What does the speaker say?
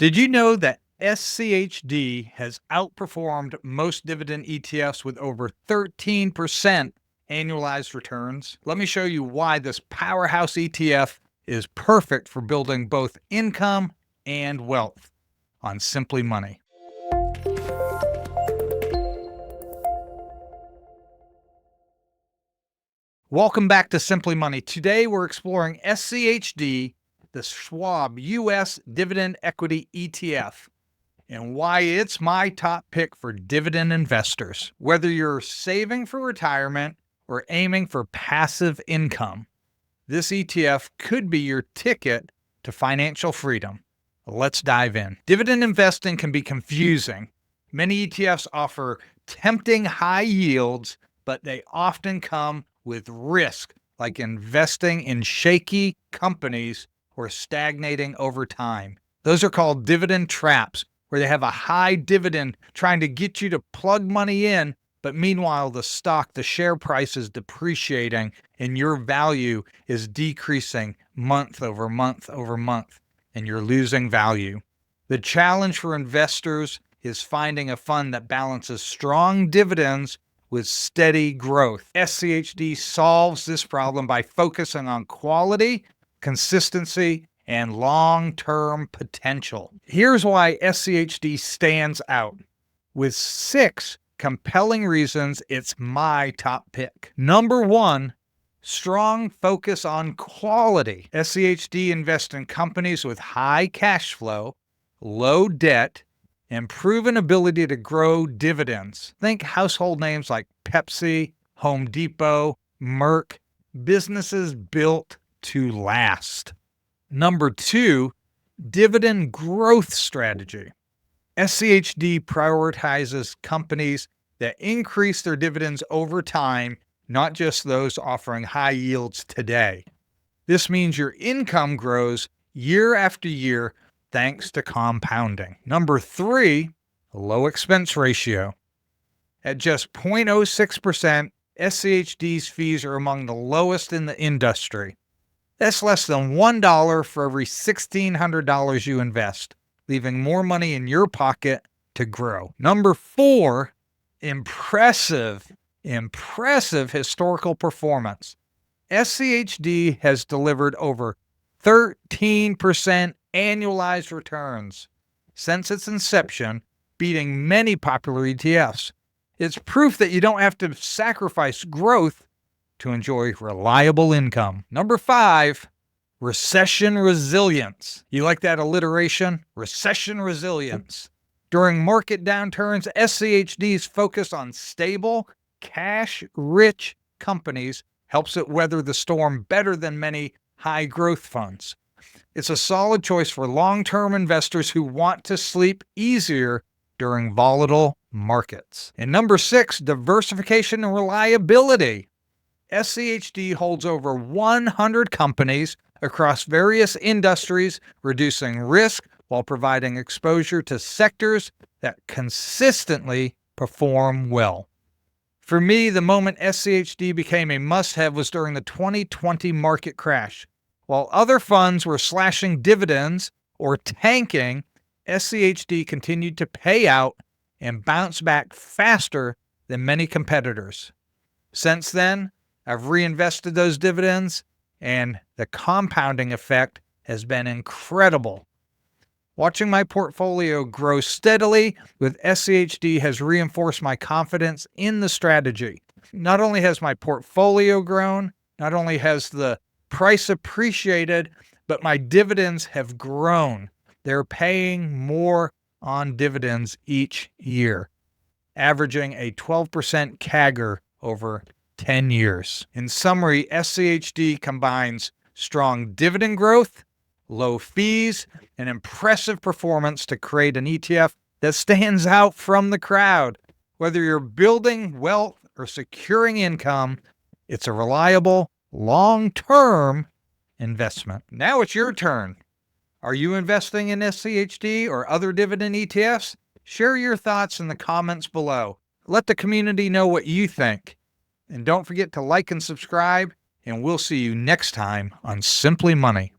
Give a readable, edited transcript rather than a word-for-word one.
Did you know that SCHD has outperformed most dividend ETFs with over 13% annualized returns? Let me show you why this powerhouse ETF is perfect for building both income and wealth on Simply Money. Welcome back to Simply Money. Today we're exploring SCHD, the Schwab US Dividend Equity ETF, and why it's my top pick for dividend investors. Whether you're saving for retirement or aiming for passive income, this ETF could be your ticket to financial freedom. Let's dive in. Dividend investing can be confusing. Many ETFs offer tempting high yields, but they often come with risk, like investing in shaky companies or stagnating over time. Those are called dividend traps, where they have a high dividend trying to get you to plug money in, but meanwhile the share price is depreciating and your value is decreasing month over month over month, and you're losing value. The challenge for investors is finding a fund that balances strong dividends with steady growth. SCHD solves this problem by focusing on quality, consistency, and long-term potential. Here's why SCHD stands out. With 6 compelling reasons, it's my top pick. Number 1, strong focus on quality. SCHD invests in companies with high cash flow, low debt, and proven ability to grow dividends. Think household names like Pepsi, Home Depot, Merck, businesses built to last. Number 2, dividend growth strategy. SCHD prioritizes companies that increase their dividends over time, not just those offering high yields today. This means your income grows year after year thanks to compounding. Number 3, low expense ratio. At just 0.06%, SCHD's fees are among the lowest in the industry. That's less than $1 for every $1,600 you invest, leaving more money in your pocket to grow. Number 4, impressive historical performance. SCHD has delivered over 13% annualized returns since its inception, beating many popular ETFs. It's proof that you don't have to sacrifice growth to enjoy reliable income. Number 5, recession resilience. You like that alliteration? Recession resilience. During market downturns, SCHD's focus on stable, cash-rich companies helps it weather the storm better than many high-growth funds. It's a solid choice for long-term investors who want to sleep easier during volatile markets. And number 6, diversification and reliability. SCHD holds over 100 companies across various industries, reducing risk while providing exposure to sectors that consistently perform well. For me, the moment SCHD became a must-have was during the 2020 market crash. While other funds were slashing dividends or tanking, SCHD continued to pay out and bounce back faster than many competitors. Since then, I've reinvested those dividends, and the compounding effect has been incredible. Watching my portfolio grow steadily with SCHD has reinforced my confidence in the strategy. Not only has my portfolio grown, not only has the price appreciated, but my dividends have grown. They're paying more on dividends each year, averaging a 12% CAGR over 10 years. In summary, SCHD combines strong dividend growth, low fees, and impressive performance to create an ETF that stands out from the crowd. Whether you're building wealth or securing income, it's a reliable, long-term investment. Now it's your turn. Are you investing in SCHD or other dividend ETFs? Share your thoughts in the comments below. Let the community know what you think. And don't forget to like and subscribe, and we'll see you next time on Simply Money.